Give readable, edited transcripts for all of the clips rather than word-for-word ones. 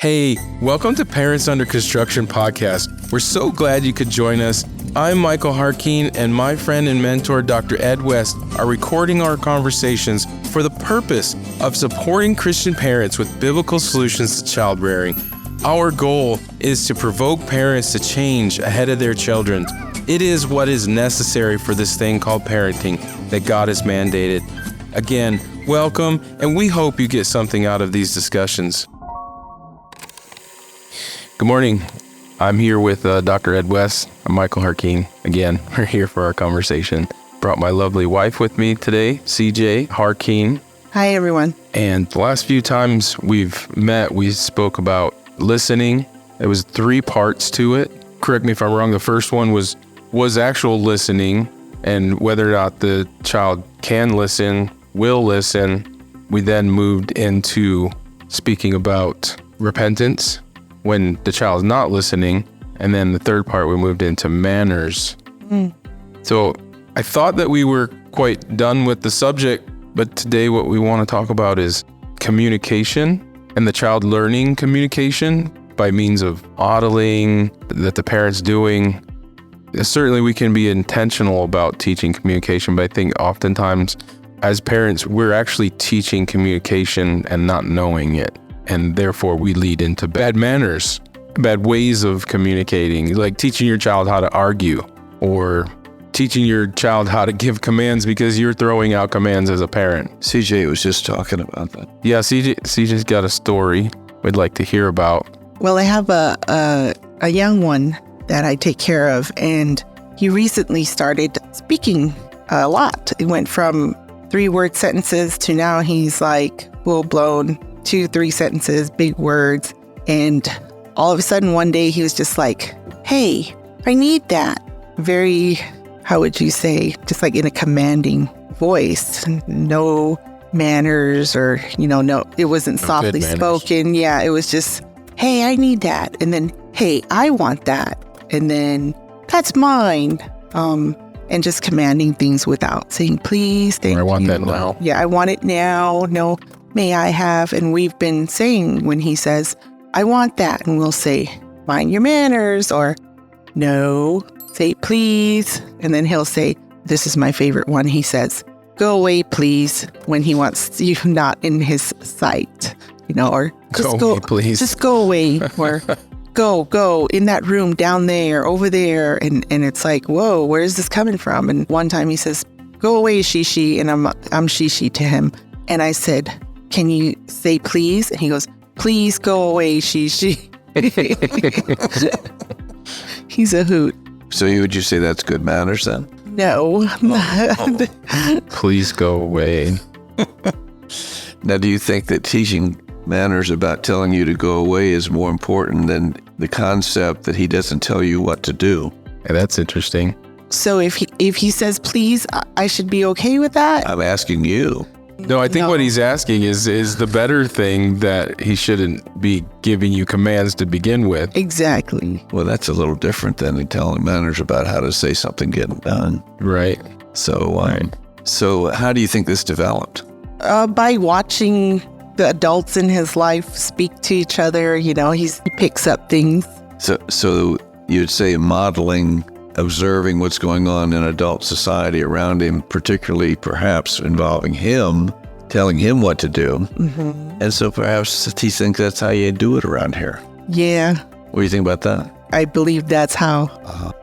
Hey, welcome to Parents Under Construction podcast. We're so glad you could join us. I'm Michael Jarquin, and my friend and mentor, Dr. Ed West, are recording our conversations for the purpose of supporting Christian parents with biblical solutions to child rearing. Our goal is to provoke parents to change ahead of their children. It is what is necessary for this thing called parenting that God has mandated. Again, welcome, and we hope you get something out of these discussions. Good morning. I'm here with Dr. Ed West. I'm Michael Jarquin. Again, we're here for our conversation. Brought my lovely wife with me today, CJ Jarquin. Hi, everyone. And the last few times we've met, we spoke about listening. There was 3 parts to it. Correct me if I'm wrong. The first one was actual listening and whether or not the child can listen, will listen. We then moved into speaking about repentance when the child's not listening. And then the third part, we moved into manners. So I thought that we were quite done with the subject, but today what we want to talk about is communication and the child learning communication by means of modeling that the parent's doing. Certainly we can be intentional about teaching communication, but I think oftentimes as parents, we're actually teaching communication and not knowing it. And therefore we lead into bad manners, bad ways of communicating, like teaching your child how to argue or teaching your child how to give commands because you're throwing out commands as a parent. CJ was just talking about that. Yeah, CJ's got a story we'd like to hear about. Well, I have a young one that I take care of, and he recently started speaking a lot. It went from 3-word sentences to now he's like full-blown 2-3 sentences, big words. And all of a sudden one day he was just like, hey, I need that. Very, how would you say, just like in a commanding voice, no manners or, no, it wasn't softly spoken. Yeah, it was just, hey, I need that. And then, hey, I want that. And then that's mine. And just commanding things without saying, please, thank you. I want that now. Yeah, I want it now. No, may I have? And we've been saying when he says, I want that. And we'll say, mind your manners, or no, say please. And then he'll say, this is my favorite one. He says, go away, please, when he wants you not in his sight, or just go away, please. Just go away, or go in that room down there, over there. And it's like, whoa, where is this coming from? And one time he says, go away, Shishi. And I'm Shishi to him. And I said, can you say please? And he goes, please go away, Shishi. He's a hoot. So would you say that's good manners then? No. Please go away. Now, do you think that teaching manners about telling you to go away is more important than the concept that he doesn't tell you what to do? Yeah, that's interesting. So if he says please, I should be okay with that? I'm asking you. No, I think what he's asking is the better thing that he shouldn't be giving you commands to begin with. Exactly. Well, that's a little different than telling manners about how to say something getting done. Right. So how do you think this developed? By watching the adults in his life speak to each other. He picks up things. So you'd say modeling, observing what's going on in adult society around him, particularly perhaps involving him, telling him what to do. Mm-hmm. And so perhaps he thinks that's how you do it around here. Yeah. What do you think about that? I believe that's how.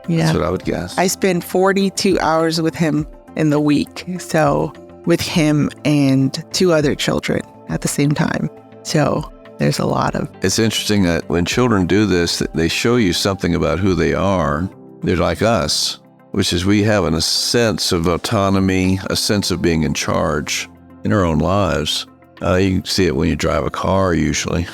Yeah. That's what I would guess. I spend 42 hours with him in the week. So with him and 2 other children at the same time. So there's a lot of... It's interesting that when children do this, they show you something about who they are. They're like us, which is we have a sense of autonomy, a sense of being in charge in our own lives. You can see it when you drive a car, usually.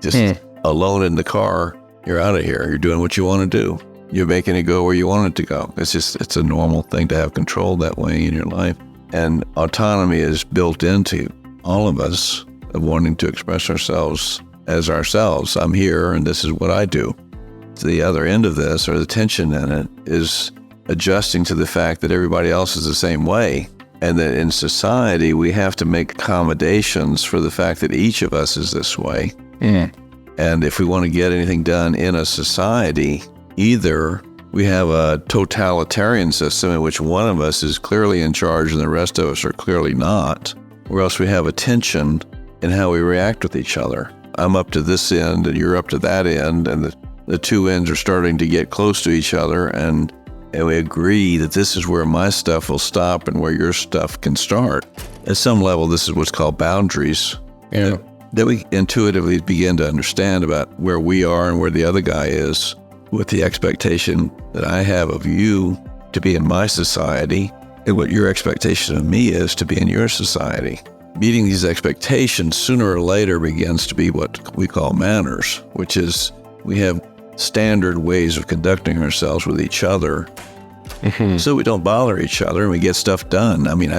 Just alone in the car, you're out of here. You're doing what you want to do. You're making it go where you want it to go. It's a normal thing to have control that way in your life. And autonomy is built into all of us of wanting to express ourselves as ourselves. I'm here and this is what I do. The other end of this, or the tension in it, is adjusting to the fact that everybody else is the same way, and that in society we have to make accommodations for the fact that each of us is this way. And if we want to get anything done in a society, either we have a totalitarian system in which one of us is clearly in charge and the rest of us are clearly not, or else we have a tension in how we react with each other. I'm up to this end and you're up to that end, and the two ends are starting to get close to each other, and we agree that this is where my stuff will stop and where your stuff can start. At some level, this is what's called boundaries. Yeah. That we intuitively begin to understand about where we are and where the other guy is, with the expectation that I have of you to be in my society and what your expectation of me is to be in your society. Meeting these expectations sooner or later begins to be what we call manners, which is we have standard ways of conducting ourselves with each other so we don't bother each other and we get stuff done. I mean,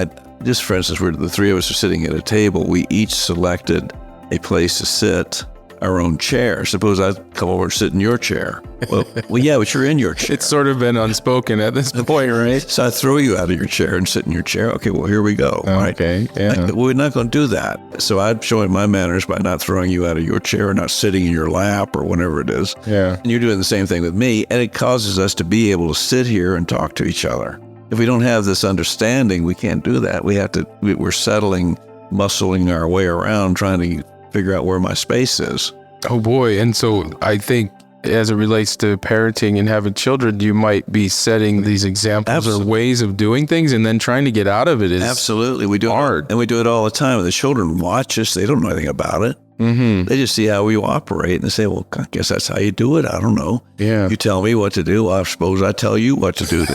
just for instance, where the three of us are sitting at a table, we each selected a place to sit, our own chair. Suppose I come over and sit in your chair. Well, yeah, but you're in your chair. It's sort of been unspoken at this point, right? So I throw you out of your chair and sit in your chair. Okay, well, here we go. Okay, yeah. We're not going to do that. So I'm showing my manners by not throwing you out of your chair or not sitting in your lap or whatever it is. Yeah. And you're doing the same thing with me, and it causes us to be able to sit here and talk to each other. If we don't have this understanding, we can't do that. We're settling, muscling our way around, trying to figure out where my space is. Oh boy. And so I think as it relates to parenting and having children, you might be setting these examples or ways of doing things, and then trying to get out of it is absolutely. We do hard. And we do it all the time. The children watch us. They don't know anything about it. Mm-hmm. They just see how we operate and they say, well, I guess that's how you do it. I don't know. Yeah. You tell me what to do. I suppose I tell you what to do.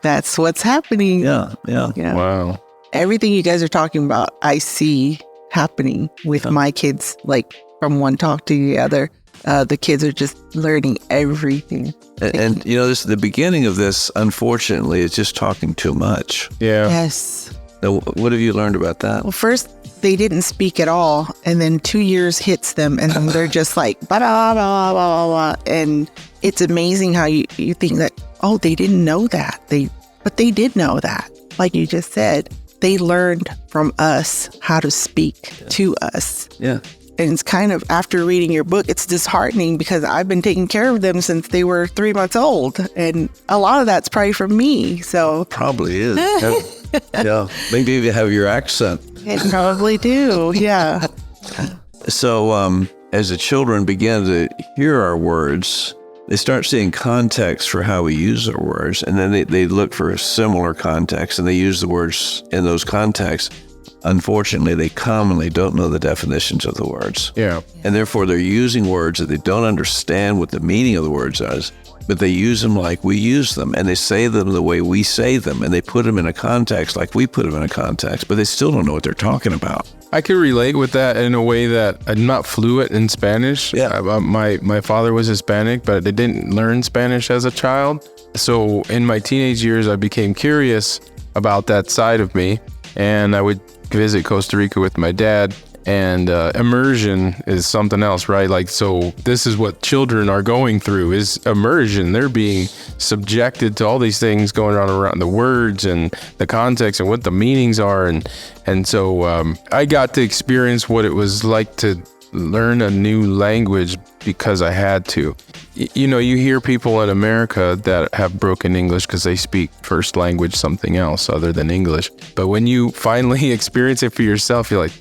That's what's happening. Yeah. Wow. Everything you guys are talking about, I see happening with my kids, like from one talk to the other. The kids are just learning everything. And the beginning of this, unfortunately, is just talking too much. Yeah. Yes. Now, what have you learned about that? Well, first, they didn't speak at all. And then 2 years hits them and they're just like, blah, blah, blah, blah, blah. And it's amazing how you think that, oh, they didn't know that. But they did know that. Like you just said, they learned from us how to speak to us. Yeah. And it's kind of, after reading your book, it's disheartening because I've been taking care of them since they were 3 months old. And a lot of that's probably from me. So probably is. Yeah. Maybe you have your accent. I probably do. Yeah. So as the children begin to hear our words, they start seeing context for how we use our words. And then they look for a similar context and they use the words in those contexts. Unfortunately, they commonly don't know the definitions of the words. Yeah. And therefore, they're using words that they don't understand what the meaning of the words is, but they use them like we use them, and they say them the way we say them, and they put them in a context like we put them in a context, but they still don't know what they're talking about. I could relate with that in a way that I'm not fluent in Spanish. Yeah. My father was Hispanic, but I didn't learn Spanish as a child. So in my teenage years, I became curious about that side of me, and I would visit Costa Rica with my dad, and immersion is something else, right? Like, so this is what children are going through, is immersion. They're being subjected to all these things going on around the words and the context and what the meanings are. And so I got to experience what it was like to learn a new language because I had to. You hear people in America that have broken English because they speak first language something else other than English. But when you finally experience it for yourself, you're like,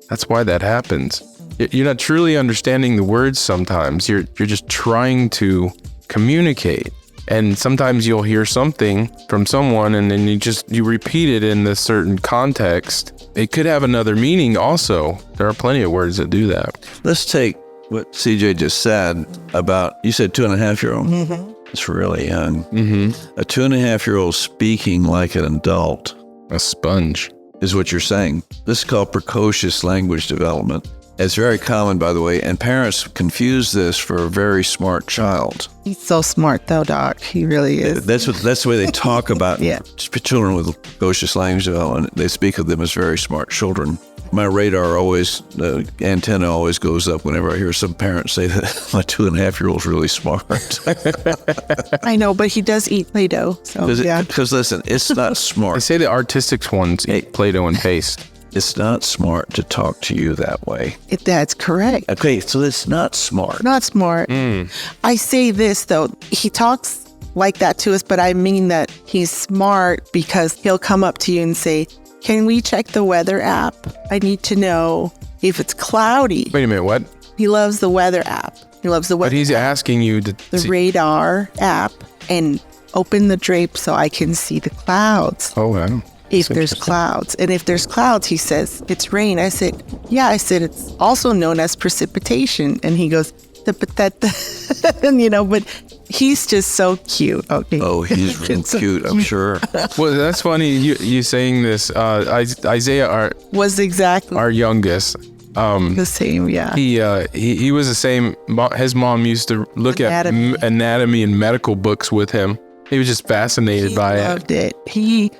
that's why that happens. You're not truly understanding the words sometimes. You're just trying to communicate. And sometimes you'll hear something from someone and then you repeat it in this certain context. It could have another meaning also. There are plenty of words that do that. Let's take what CJ just said about, you said 2.5-year-old? Mm-hmm. It's really young. Mm-hmm. A 2.5-year-old speaking like an adult. A sponge. Is what you're saying. This is called precocious language development. It's very common, by the way, and parents confuse this for a very smart child. He's so smart, though, Doc. He really is. That's the way they talk about children with precocious language development. They speak of them as very smart children. My radar the antenna always goes up whenever I hear some parents say that my 2.5-year-old's really smart. I know, but he does eat Play-Doh. So, Because listen, it's not smart. They say the artistic ones eat Play-Doh and paste. It's not smart to talk to you that way. That's correct. Okay, so it's not smart. Not smart. I say this, though. He talks like that to us, but I mean that he's smart because he'll come up to you and say, can we check the weather app? I need to know if it's cloudy. Wait a minute, what? He loves the weather app. He loves the weather But he's asking you to the radar app and open the drape so I can see the clouds. Oh, wow. If there's clouds. And if there's clouds, he says, it's rain. I said, yeah. I said, it's also known as precipitation. And he goes, but he's just so cute. Okay. Oh, he's real cute, I'm sure. Well, that's funny. You saying this. Isaiah, was exactly our youngest. the same. Yeah. He was the same. His mom used to look at anatomy and medical books with him. He was just fascinated by it. He loved it.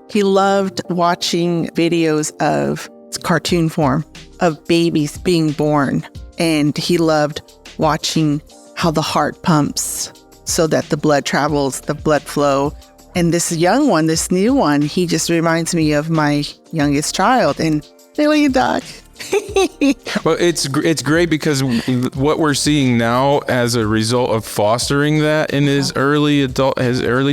He loved watching videos of cartoon form of babies being born. And he loved watching how the heart pumps so that the blood travels, the blood flow. And this young one, this new one, he just reminds me of my youngest child. And really, Doc. Well, it's great because what we're seeing now as a result of fostering that in his early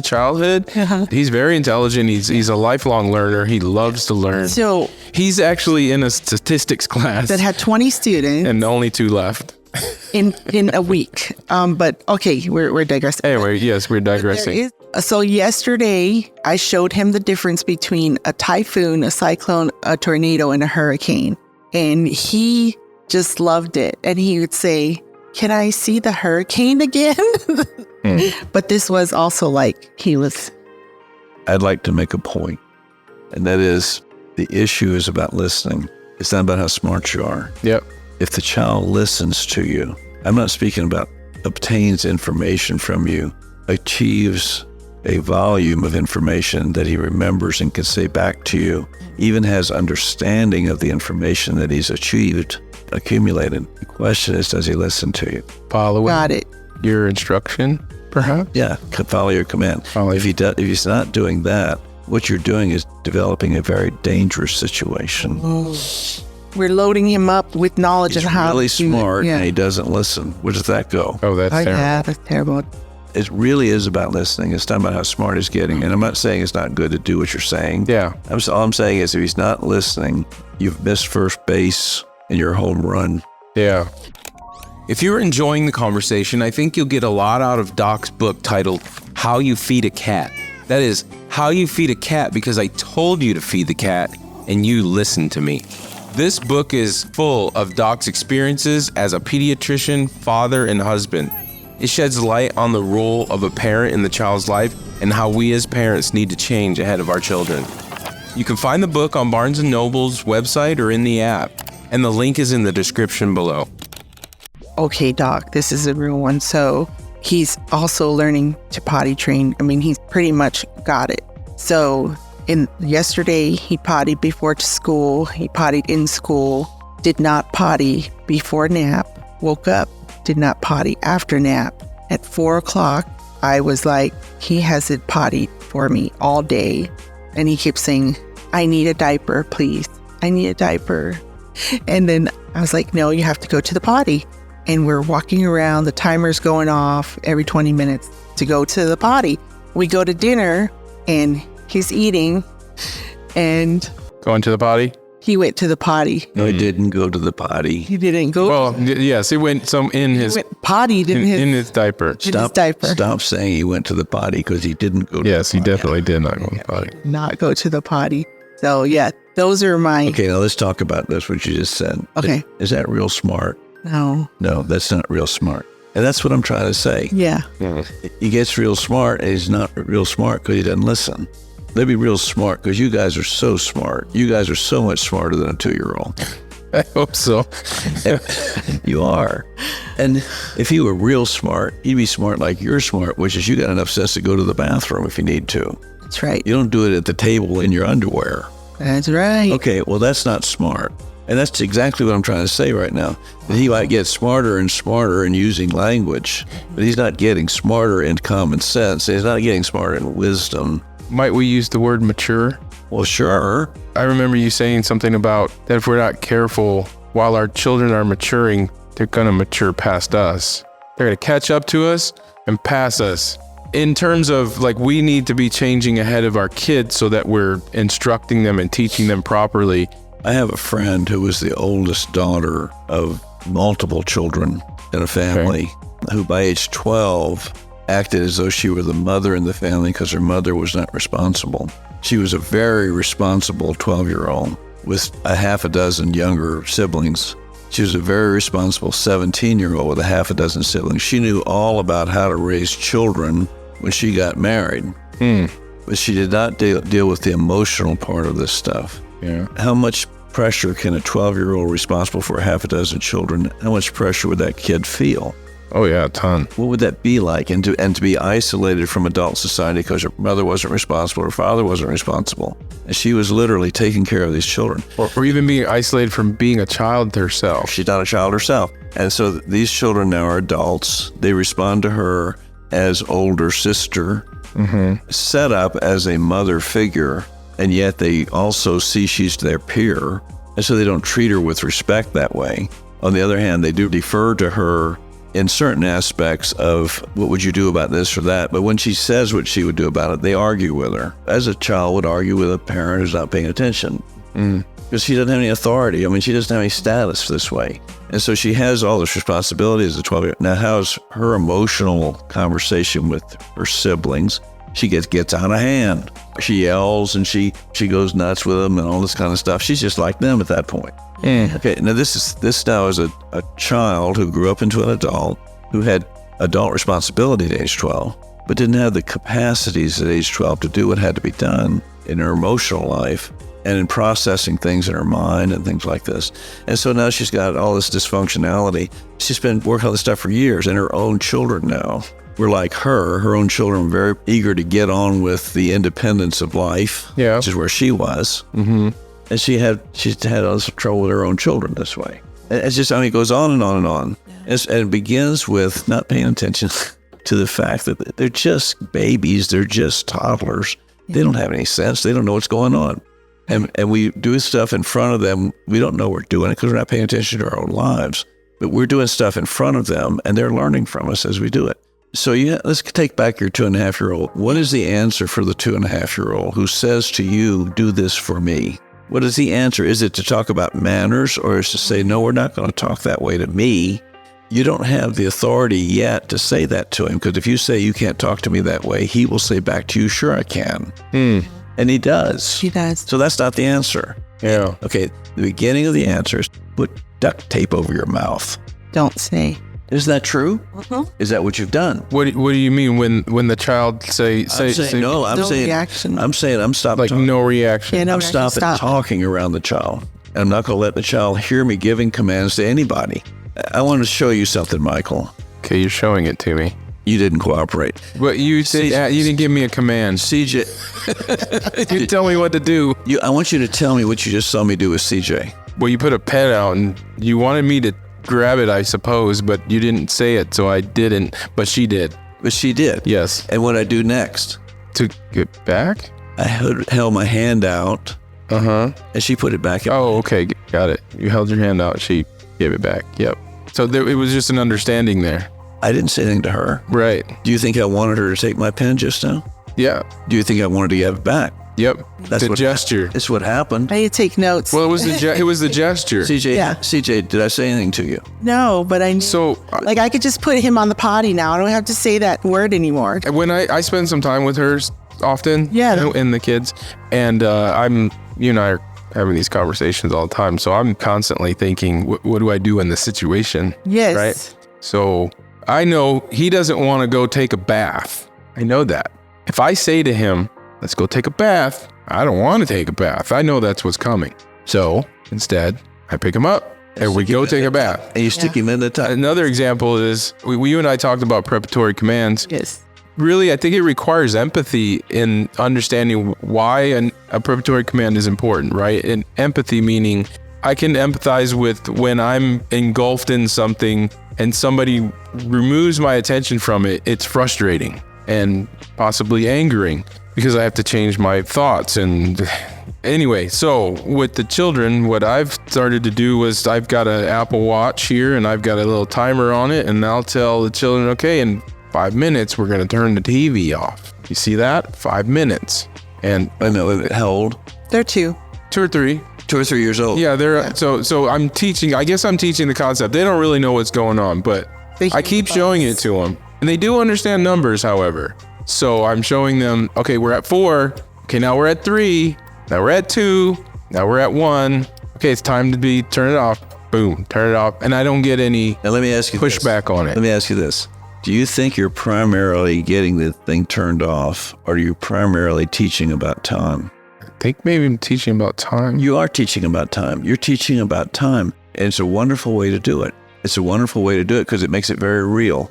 childhood, he's very intelligent. He's a lifelong learner. He loves to learn. So he's actually in a statistics class that had 20 students and only 2 left in a week. But okay, we're digressing. Anyway, yes, we're digressing. So yesterday, I showed him the difference between a typhoon, a cyclone, a tornado, and a hurricane. And he just loved it. And he would say, can I see the hurricane again? But this was also like I'd like to make a point, and that is the issue is about listening. It's not about how smart you are. Yep. If the child listens to you, I'm not speaking about obtains information from you, achieves a volume of information that he remembers and can say back to you, even has understanding of the information that he's accumulated. The question is, does he listen to you? Follow got it. Your instruction, perhaps? Yeah, follow your command. If he's not doing that, what you're doing is developing a very dangerous situation. We're loading him up with knowledge of how really smart, yeah. And he doesn't listen. Where does that go? Oh, that's terrible. Yeah, that's terrible. It really is about listening. It's not about how smart he's getting. And I'm not saying it's not good to do what you're saying. Yeah. All I'm saying is if he's not listening, you've missed first base in your home run. Yeah. If you're enjoying the conversation, I think you'll get a lot out of Doc's book titled How You Feed a Cat. That is, How You Feed a Cat because I told you to feed the cat and you listened to me. This book is full of Doc's experiences as a pediatrician, father, and husband. It sheds light on the role of a parent in the child's life and how we as parents need to change ahead of our children. You can find the book on Barnes & Noble's website or in the app, and the link is in the description below. Okay, Doc, this is a real one. So he's also learning to potty train. I mean, he's pretty much got it. So yesterday, he pottied before to school. He pottied in school, did not potty before nap, woke up, did not potty after nap. At 4 o'clock, I was like, he hasn't pottied for me all day. And he kept saying, I need a diaper, please. I need a diaper. And then I was like, no, you have to go to the potty. And we're walking around, the timer's going off every 20 minutes to go to the potty. We go to dinner and he's eating and Going to the potty? he went to the potty. No, he didn't go to the potty. He didn't go. Well, yes, he went in his pottied in his diaper. Stop saying he went to the potty because he didn't go to Yes, the he potty. definitely did not go to the potty. Not go to the potty. So yeah, those are my. Okay, now let's talk about this, what you just said. Okay. Is that real smart? No. No, that's not real smart. And that's what I'm trying to say. Yeah. He gets real smart, and he's not real smart because he doesn't listen. They'd be real smart because you guys are so smart. You guys are so much smarter than a 2-year-old. I hope so. You are. And if he were real smart, he'd be smart like you're smart, which is you got enough sense to go to the bathroom if you need to. That's right. You don't do it at the table in your underwear. That's right. Okay, well, that's not smart. And that's exactly what I'm trying to say right now. That he might get smarter and smarter in using language, but he's not getting smarter in common sense. He's not getting smarter in wisdom. Might we use the word mature? Well, sure. I remember you saying something about that if we're not careful while our children are maturing, they're going to mature past us. They're going to catch up to us and pass us. In terms of like, we need to be changing ahead of our kids so that we're instructing them and teaching them properly. I have a friend who was the oldest daughter of multiple children in a family, who by age 12 acted as though she were the mother in the family because her mother was not responsible. She was a very responsible 12-year-old with a half a dozen younger siblings. She was a very responsible 17-year-old with a half a dozen siblings. She knew all about how to raise children when she got married, but she did not deal with the emotional part of this stuff. Yeah. How much pressure can a 12-year-old responsible for a half a dozen children, how much pressure would that kid feel? Oh yeah, a ton. What would that be like? And to be isolated from adult society because her mother wasn't responsible, her father wasn't responsible. And she was literally taking care of these children. Or even being isolated from being a child herself. She's not a child herself. And so these children now are adults. They respond to her as older sister, set up as a mother figure, and yet they also see she's their peer. And so they don't treat her with respect that way. On the other hand, they do defer to her in certain aspects of what would you do about this or that. But when she says what she would do about it, they argue with her, as a child would argue with a parent who's not paying attention. Because she doesn't have any authority. I mean, she doesn't have any status this way. And so she has all this responsibility as a 12-year-old. Now, how's her emotional conversation with her siblings? She gets out of hand. She yells and she goes nuts with them and all this kind of stuff. She's just like them at that point. Okay, now this now is a child who grew up into an adult who had adult responsibility at age 12, but didn't have the capacities at age 12 to do what had to be done in her emotional life and in processing things in her mind and things like this. And so now she's got all this dysfunctionality. She's been working on this stuff for years, and her own children now were like her own children were very eager to get on with the independence of life, which is where she was. And she's had all this trouble with her own children this way. It's just, I mean, it goes on and on and on. And it begins with not paying attention to the fact that they're just babies. They're just toddlers. They don't have any sense. They don't know what's going on. And we do stuff in front of them. We don't know we're doing it because we're not paying attention to our own lives. But we're doing stuff in front of them, and they're learning from us as we do it. So let's take back your 2.5-year-old. What is the answer for the 2.5-year-old who says to you, do this for me? What is the answer? Is it to talk about manners, or is it to say, no, we're not going to talk that way to me? You don't have the authority yet to say that to him, because if you say you can't talk to me that way, he will say back to you, sure I can. And he does. He does. So that's not the answer. Yeah. Okay, the beginning of the answer is put duct tape over your mouth. Don't say. Is that true? Is that what you've done? What do you mean when the child say No reaction. I'm saying I'm stopping. Like talking. no reaction? Yeah, no I'm reaction. stopping talking around the child. I'm not going to let the child hear me giving commands to anybody. I want to show you something, Michael. Okay, you're showing it to me. You didn't cooperate. But you said you didn't give me a command. CJ, You tell me what to do. I want you to tell me what you just saw me do with CJ. Well, you put a pen out and you wanted me to grab it, I suppose, but you didn't say it, so I didn't. But she did. But she did. Yes. And what I do next? To get back? I held my hand out. And she put it back in. Oh, okay. Got it. You held your hand out. She gave it back. Yep. So it was just an understanding there. I didn't say anything to her. Right. Do you think I wanted her to take my pen just now? Yeah. Do you think I wanted to give it back? Yep. That's the gesture. That's what happened. I need to take notes. Well, it was the gesture. CJ, did I say anything to you? No, but I So I could just put him on the potty now. I don't have to say that word anymore. when I spend some time with her often, and the kids, and you and I are having these conversations all the time. So I'm constantly thinking, what do I do in this situation? Yes. Right. So I know he doesn't want to go take a bath. I know that. If I say to him, let's go take a bath, I don't want to take a bath. I know that's what's coming. So instead, I pick him up and we go take a bath. And you stick him in the tub. Another example is, you and I talked about preparatory commands. Yes. Really, I think it requires empathy in understanding why a preparatory command is important, right? And empathy meaning I can empathize with when I'm engulfed in something and somebody removes my attention from it. It's frustrating and possibly angering because I have to change my thoughts and Anyway, so with the children, what I've started to do is I've got an Apple Watch here and I've got a little timer on it, and I'll tell the children, okay, in 5 minutes, we're going to turn the TV off. You see that? 5 minutes. And I know, how old? They're 2. 2 or 3. 2 or 3 years old. Yeah, so I'm teaching, I guess I'm teaching the concept. They don't really know what's going on, but I keep showing it to them. And they do understand numbers, however. So I'm showing them, okay, we're at 4. Okay, now we're at 3. Now we're at 2. Now we're at 1. Okay, it's time to turn it off. Boom, turn it off. And I don't get any now, let me ask you pushback on it. Let me ask you this. Do you think you're primarily getting the thing turned off, or are you primarily teaching about time? I think maybe I'm teaching about time. You are teaching about time. You're teaching about time. And it's a wonderful way to do it. It's a wonderful way to do it because it makes it very real.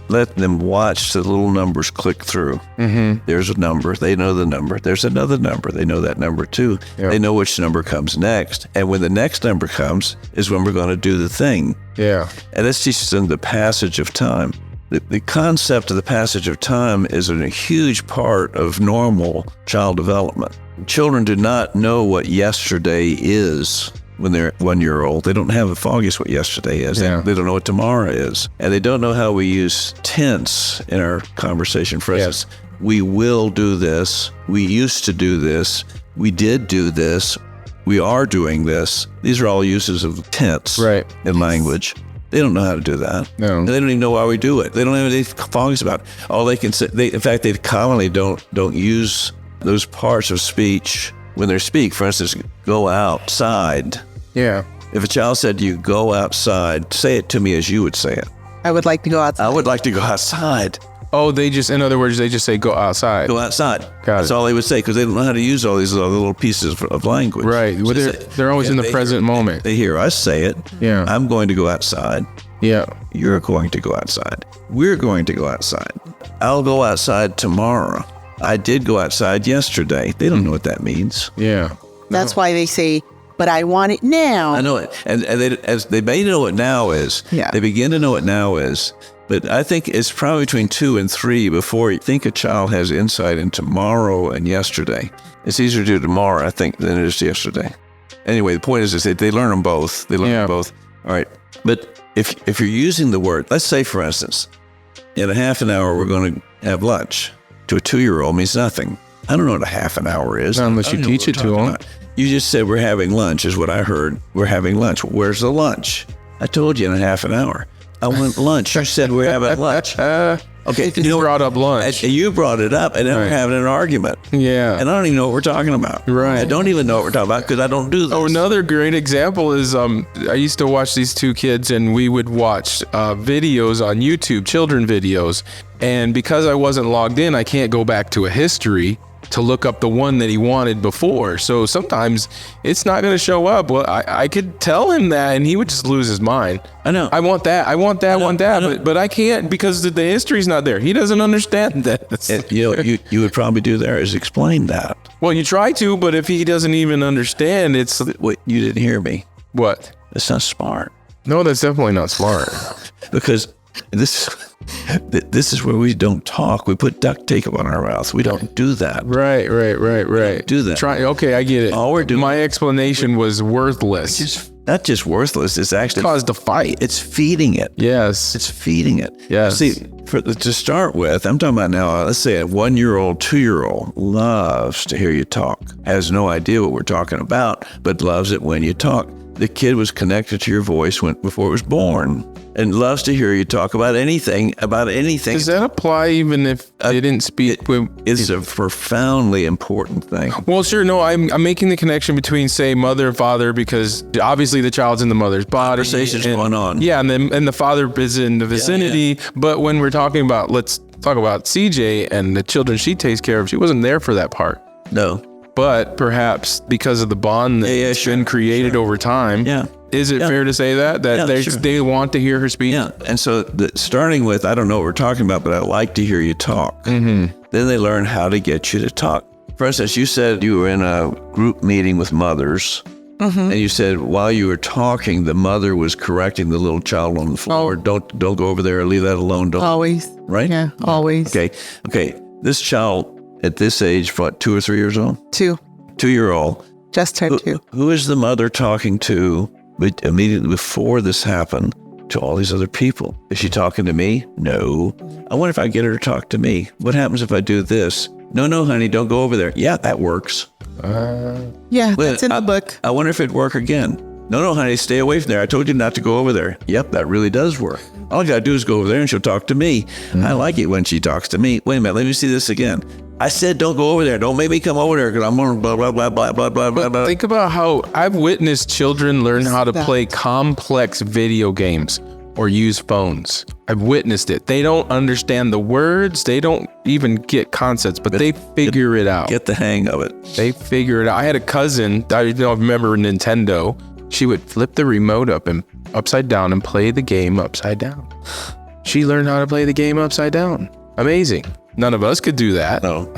Let them watch the little numbers click through. There's a number. They know the number. There's another number. They know that number too. Yep. They know which number comes next. And when the next number comes is when we're going to do the thing. Yeah. And this teaches them the passage of time. The concept of the passage of time is a huge part of normal child development. Children do not know what yesterday is. When they're 1 year old, they don't have the foggiest what yesterday is. Yeah. They don't know what tomorrow is. And they don't know how we use tense in our conversation. For instance, we will do this. We used to do this. We did do this. We are doing this. These are all uses of tense in language. They don't know how to do that. No. And they don't even know why we do it. They don't have any foggiest about it. All they can say, in fact, they commonly don't use those parts of speech when they speak. For instance, go outside. Yeah. If a child said to you, go outside, say it to me as you would say it. I would like to go outside. I would like to go outside. Oh, in other words, they just say go outside. Go outside. Got That's all they would say because they don't know how to use all these little pieces of language. Right. Well, they're always in the present moment. They hear us say it. Yeah. I'm going to go outside. Yeah. You're going to go outside. We're going to go outside. I'll go outside tomorrow. I did go outside yesterday. They don't know what that means. Yeah. That's why they say, but I want it now. I know it. And they may know what now is. Yeah. They begin to know what now is. But I think it's probably between 2 and 3 before you think a child has insight in tomorrow and yesterday. It's easier to do tomorrow, I think, than it is yesterday. Anyway, the point is that they learn them both. They learn them both. All right. But if you're using the word, let's say, for instance, in a half an hour, we're going to have lunch. To a 2-year-old means nothing. I don't know what a half an hour is. Not unless you teach it to them. You just said we're having lunch is what I heard. We're having lunch. Where's the lunch? I told you in a half an hour. I want lunch. You said we're having lunch. Okay, You brought up lunch. You brought it up, and then we're having an argument. Yeah. And I don't even know what we're talking about. Right. I don't even know what we're talking about because I don't do this. Oh, another great example is I used to watch these 2 kids, and we would watch videos on YouTube, children videos. And because I wasn't logged in, I can't go back to a history to look up the one that he wanted before. So sometimes it's not going to show up. Well, I could tell him that, and he would just lose his mind. I know. I want that. I want that. But I can't because the history's not there. He doesn't understand that. You would probably do there is explain that. Well, you try to, but if he doesn't even understand, it's... Wait, you didn't hear me. What? That's not smart. No, that's definitely not smart. Because this is where we don't talk. We put duct tape on our mouth. We don't do that. Right. Do that. Okay, I get it. All we're doing. My explanation was worthless. It's not just worthless. It's actually caused a fight. It's feeding it. Yes. It's feeding it. Yes. See, to start with, I'm talking about now, let's say a 1-year-old, 2-year-old loves to hear you talk, has no idea what we're talking about, but loves it when you talk. The kid was connected to your voice before it was born and loves to hear you talk about anything. Does that apply even if they didn't speak? It's a profoundly important thing. Well, sure. No, I'm making the connection between, say, mother and father, because obviously the child's in the mother's body. Conversation's going on. Yeah, and the father is in the vicinity. Yeah. But when we're talking about, let's talk about CJ and the children she takes care of, she wasn't there for that part. No. But perhaps because of the bond that's been created over time, is it fair to say that they want to hear her speak? Yeah, and so starting with, I don't know what we're talking about, but I like to hear you talk. Mm-hmm. Then they learn how to get you to talk. For instance, you said you were in a group meeting with mothers, and you said while you were talking, the mother was correcting the little child on the floor. Don't go over there, leave that alone. Always. Right? Yeah, always. Okay. This child at this age, what, 2 or 3 years old? 2. 2-year-old. Just turned 2. Who is the mother talking to immediately before this happened to all these other people? Is she talking to me? No. I wonder if I get her to talk to me. What happens if I do this? No, honey, don't go over there. Yeah, that works. Yeah, that's in the book. I wonder if it'd work again. No, honey, stay away from there. I told you not to go over there. Yep, that really does work. All I got to do is go over there and she'll talk to me. I like it when she talks to me. Wait a minute, let me see this again. I said don't go over there. Don't make me come over there because I'm going to blah, blah, blah, blah, blah, blah, blah, blah. Think about how I've witnessed children learn how to play complex video games or use phones. I've witnessed it. They don't understand the words. They don't even get concepts, but they figure it out. Get the hang of it. They figure it out. I had a cousin, I don't remember Nintendo. She would flip the remote upside down and play the game upside down. She learned how to play the game upside down. Amazing. None of us could do that. No.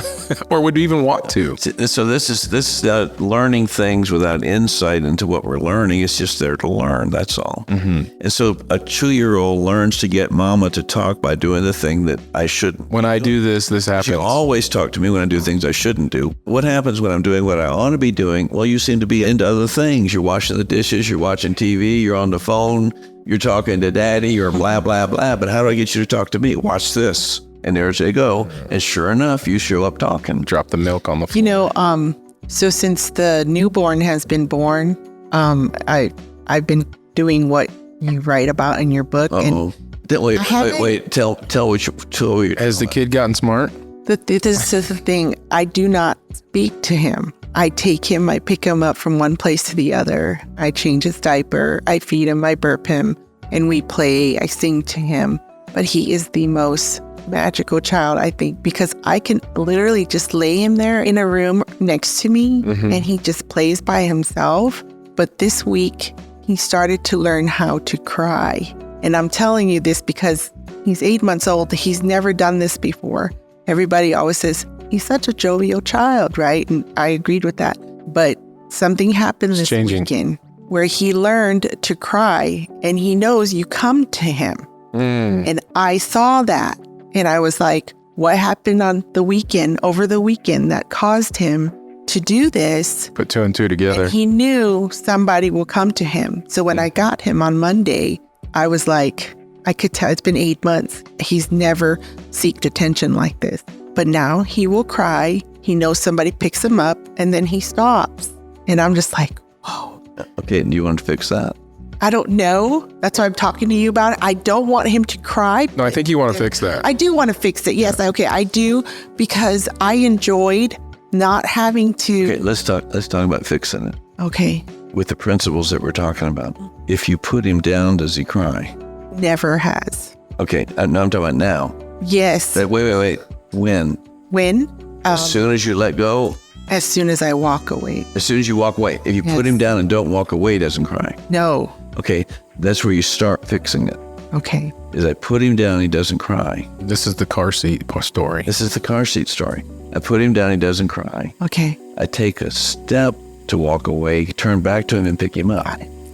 Or would even want to. So this is learning things without insight into what we're learning. It's just there to learn. That's all. Mm-hmm. And so a 2-year-old learns to get mama to talk by doing the thing that I shouldn't. When I do this happens. She'll always talk to me when I do things I shouldn't do. What happens when I'm doing what I ought to be doing? Well, you seem to be into other things. You're washing the dishes. You're watching TV. You're on the phone. You're talking to daddy. You're blah, blah, blah. But how do I get you to talk to me? Watch this. And there they go. And sure enough, you show up talking. Drop the milk on the floor. You know, so since the newborn has been born, I've been doing what you write about in your book. Uh-oh. Wait. Tell what you. Has the kid gotten smart? This is the thing. I do not speak to him. I take him, I pick him up from one place to the other. I change his diaper. I feed him, I burp him, and we play. I sing to him. But he is the most magical child, I think, because I can literally just lay him there in a room next to me and he just plays by himself. But this week, he started to learn how to cry. And I'm telling you this because he's 8 months old. He's never done this before. Everybody always says, he's such a jovial child, right? And I agreed with that. But something happened this weekend where he learned to cry and he knows you come to him. And I saw that. And I was like, what happened on the weekend, over the weekend, that caused him to do this? Put 2 and 2 together. And he knew somebody will come to him. So when I got him on Monday, I was like, I could tell it's been 8 months. He's never seeked attention like this. But now he will cry. He knows somebody picks him up and then he stops. And I'm just like, whoa. Okay, and you want to fix that? I don't know. That's why I'm talking to you about it. I don't want him to cry. No, I think you want to fix that. I do want to fix it. Yes, okay, I do, because I enjoyed not having to. Okay, let's talk about fixing it. Okay. With the principles that we're talking about. If you put him down, does he cry? Never has. Okay, no, I'm talking about now. Yes. Wait. When? When? As soon as you let go? As soon as I walk away. As soon as you walk away. If you put him down and don't walk away, he doesn't cry. No. Okay, that's where you start fixing it. Okay. Is I put him down, he doesn't cry. This is the car seat story. This is the car seat story. I put him down, he doesn't cry. Okay. I take a step to walk away, turn back to him and pick him up.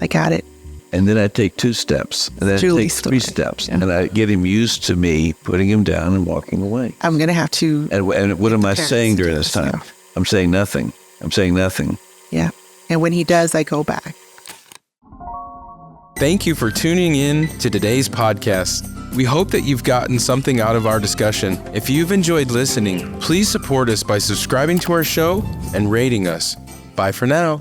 I got it. And then I take 2 steps. And then I take 3 steps. Yeah. And I get him used to me putting him down and walking away. I'm going to have to. And what am I saying during this time? Yeah. I'm saying nothing. Yeah. And when he does, I go back. Thank you for tuning in to today's podcast. We hope that you've gotten something out of our discussion. If you've enjoyed listening, please support us by subscribing to our show and rating us. Bye for now.